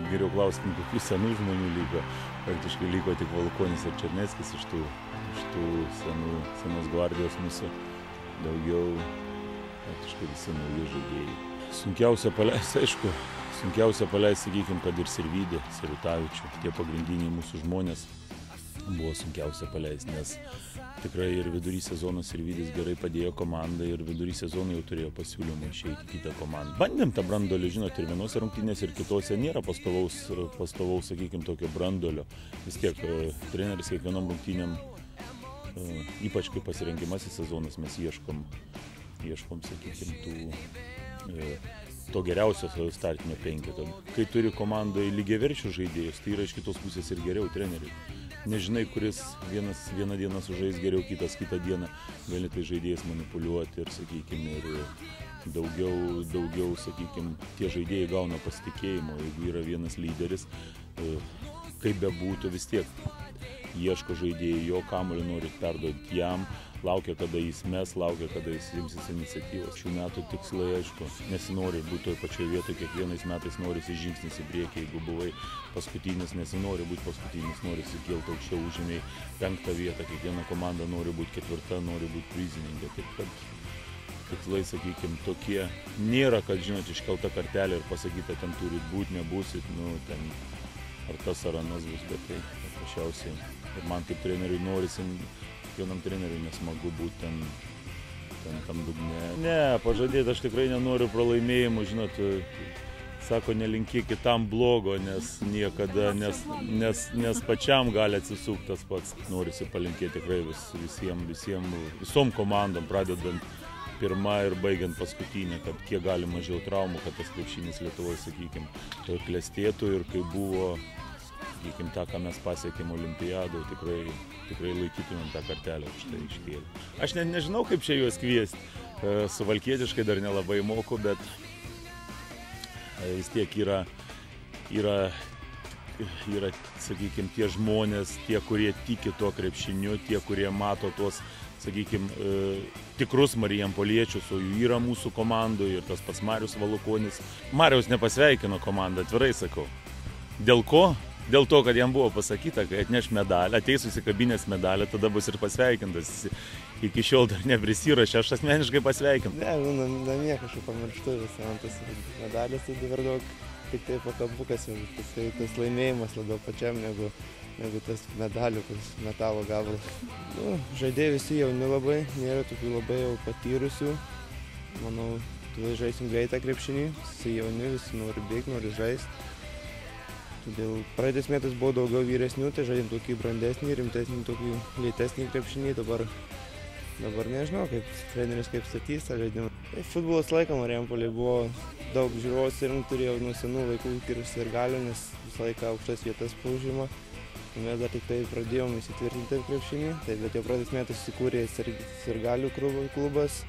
Geriau klauskim, kokių senų žmonių liko. Praktiškai liko tik Valukonis ir Černeckis iš tų senos gvardijos mūsų. Daugiau praktiškai visi nauji žaidėjai. Sunkiausia paleisti, aišku, sakykim, kad ir Sirvydį, Sirutavičių. Tie pagrindiniai mūsų žmonės buvo sunkiausia paleisti, nes tikrai ir vidury sezono Sirvydis gerai padėjo komandai ir vidury sezono jau turėjo pasiūlymą išeiti į kitą komandą. Bandėm tą brandolį, žinot, ir vienose rungtynėse, ir kitose nėra pastovaus, sakykim, tokio brandolio. Vis tiek treneris kiekvienom rungtynėm, ypač kaip pasirengimasis sezonas, mes ieškom, sakykim, to geriausio startinio penketo. Kai turi komandoje lygiaverčių žaidėjus, tai yra iš kitos pusės ir geriau treneriui. Nežinai, kuris vieną dieną sužais geriau, kitas kitą dieną gali tai žaidėjas manipuliuoti ir, sakykime, ir daugiau, sakykime, tie žaidėjai gauna pasitikėjimo. Jeigu yra vienas lyderis, kaip bebūtų, vis tiek ieško žaidėjai, jo kamuolį nori perduoti jam, laukia, kada jis mes, laukia, kada jis imsis iniciatyvos. Šių metų tikslai, aišku, nesinori būti toj pačioje vietoje, kiekvienais metais norisi žingsnis į priekį, jeigu buvai paskutinis, nesinori būti paskutinis, norisi kilti aukščiau, užėmei 5. vietą, kiekviena komanda nori būti 4, nori būti prizininkė. Taip kad tikslai, sakykime, tokie nėra, kad, žinot, iškelta kartelė ir pasakyta, ten turi būti, nebūsit, ten ar tas ar anas bus, bet tai paprasčiausiai. Ir man kaip treneriui norisi, kiekvienam treneriui nesmagu būti ten tam dugne. Ne, pažadėti aš tikrai nenoriu pralaimėjimų, žinot, sako, nelinkėk kitam blogo, nes niekada, nes pačiam gali atsisukti tas pats. Norisi palinkėti tikrai visom komandom, pradedant pirmą ir baigiant paskutinę, kad kiek gali mažiau traumų, kad tas krepšinis Lietuvoje, sakykime, klestėtų ir kai buvo, sakykime, tą, ką mes pasiekėm olimpiadoj, tikrai laikytumėm tą kartelę už tai iškėlę. Aš nežinau, kaip čia juos kviesti. Suvalkietiškai dar nelabai moku, bet vis tiek yra, sakykime, tie žmonės, tie, kurie tiki tuo krepšiniu, tie, kurie mato tuos, sakykime, tikrus marijampoliečius, o jų yra mūsų komandoje ir tas pats Marius Valukonis. Mariaus nepasveikino komandą, atvirai sakau. Dėl ko? Dėl to, kad jam buvo pasakyta, kai atneš medalį, ateis susikabinės medalį, tada bus ir pasveikintas. Iki šiol dar neprisirašė, aš asmeniškai pasveikinu. Ne, namie kažkaip pamirštu visą man tas medalis, tai dabar daug tik tai pakabukas, tas laimėjimas labiau pačiam negu tas medalių, tas metalo gabalas. Žaidėjai visi jauni labai, nėra tokių labai jau patyrusių. Manau, žaisim greitą krepšinį, visi jauni, visi nori bėgti, nori žaisti. Todėl praeitais metais buvo daugiau vyresnių, tai žaidėm tokį brandesnį, rimtesnį, tokį lėtesnį krepšinį. Dabar nežinau, kaip treneris kaip statys tą žaidimą. Futbolas laiką Marijampolėje buvo daug žiūrovų ir turėjau nuo senų laikų ir sirgalių, nes visą laiką aukštas vietas paužima. Mes dar tik tai pradėjom įsitvirtinti krepšinį, bet jau praeitais metais įsikūrė sirgalių klubas.